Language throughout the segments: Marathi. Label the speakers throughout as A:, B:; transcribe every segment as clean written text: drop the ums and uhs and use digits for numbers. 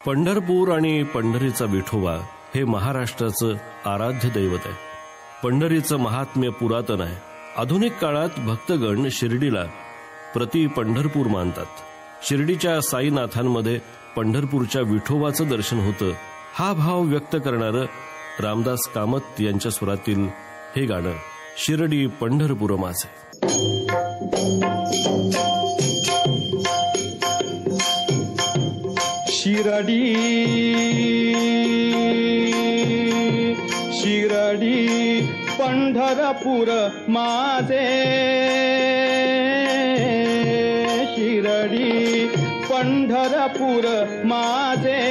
A: पंढरपूर आणि पंढरीचा विठोबा हे महाराष्ट्राचं आराध्य दैवत आहे. पंढरीचं महात्म्य पुरातन आहे. आधुनिक काळात भक्तगण शिर्डीला प्रति पंढरपूर मानतात. शिर्डीच्या साईनाथांमध्ये पंढरपूरच्या विठोबाचं दर्शन होतं. हा भाव व्यक्त करणारं रामदास कामत यांच्या स्वरातील हे गाणं शिर्डी पंढरपूर माझे.
B: शिरडी शिरडी पंढरपूर माझे, शिरडी पंढरपूर माझे,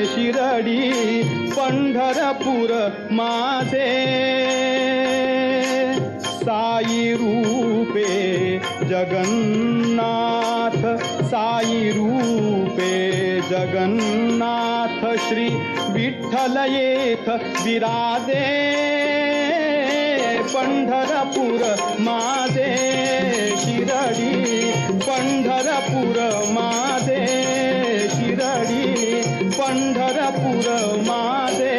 B: शिरडी पंढरपूर माझे. साई रूपे जगन्नाथ, साई रूपे जगन्नाथ, श्री विठ्ठल येथ विराजे. पंढरपूर माझे, शिरडी पंढरपूर माझे, शिरडी पंढरपूर माझे.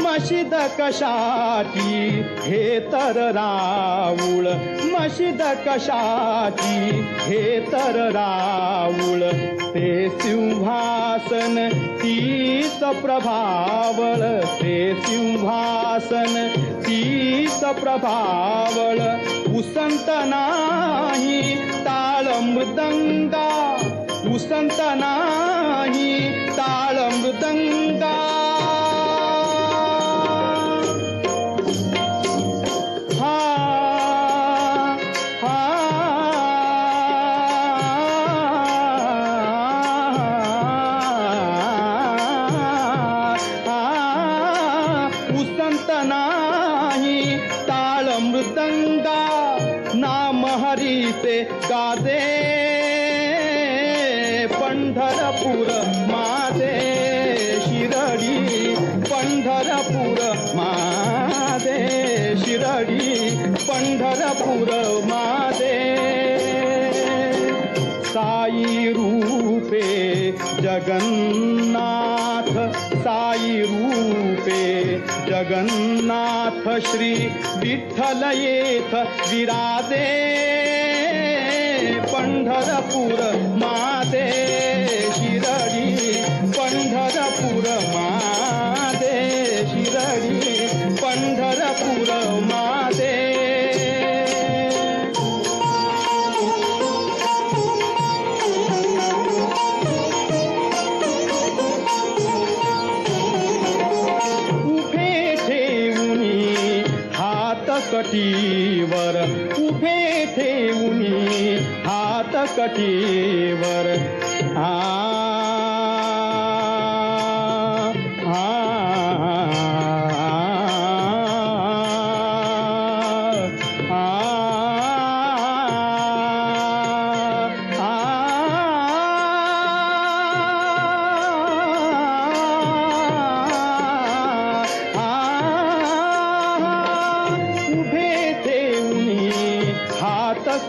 B: मशीद कशाची हे तर राऊळ, मशीद कशाची हे तर राऊळ. ते सिंहासन तीच प्रभावळ, ते सिंहासन तीच प्रभावळ. उसंत नाही ताळ मृदंगा, उसंत नाही ताळ मृदंगा. उसंत नाही ताळ मृदंगा, नाम हरीचे गाजे. पंढरपूर माझे, शिरडी पंढरपूर माझे, शिरडी पंढरपूर माझे. साई रूपे जगन्नाथ, साई रूपे जगन्नाथ, श्री विठ्ठल येथ विराजे. पंढरपूर माझे, शिरडी पंढरपूर माझे, शिरडी पंढरपूर माझे. कटीवर, उभे ठेवूनी हात कटीवर.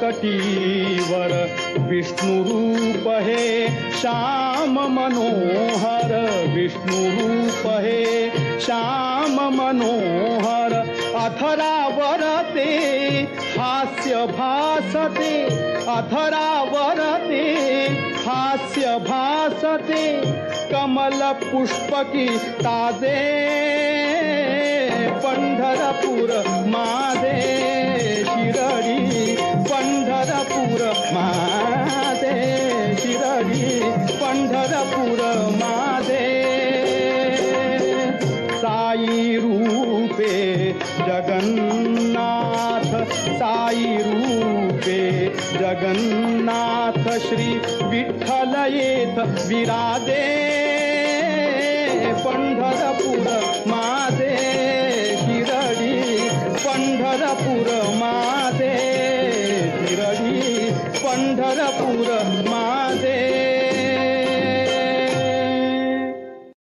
B: कटीवर विष्णु रूप हे श्याम मनोहर, विष्णु रूप हे श्याम मनोहर. अधरावर ते हास्य भासते, अधरावर ते हास्य भासते. कमल पुष्पकी ताजे. पंढरपूर माझे, शिरडी पंढरपूर माझे, शिरडी पंढरपूर माझे. साई रूपे जगन्नाथ, साई रूपे जगन्नाथ, श्री विठ्ठल येथ विराजे. पंढरपूर माझे, शिरडी पंढरपूर माझे, शिरडी पंढरपूर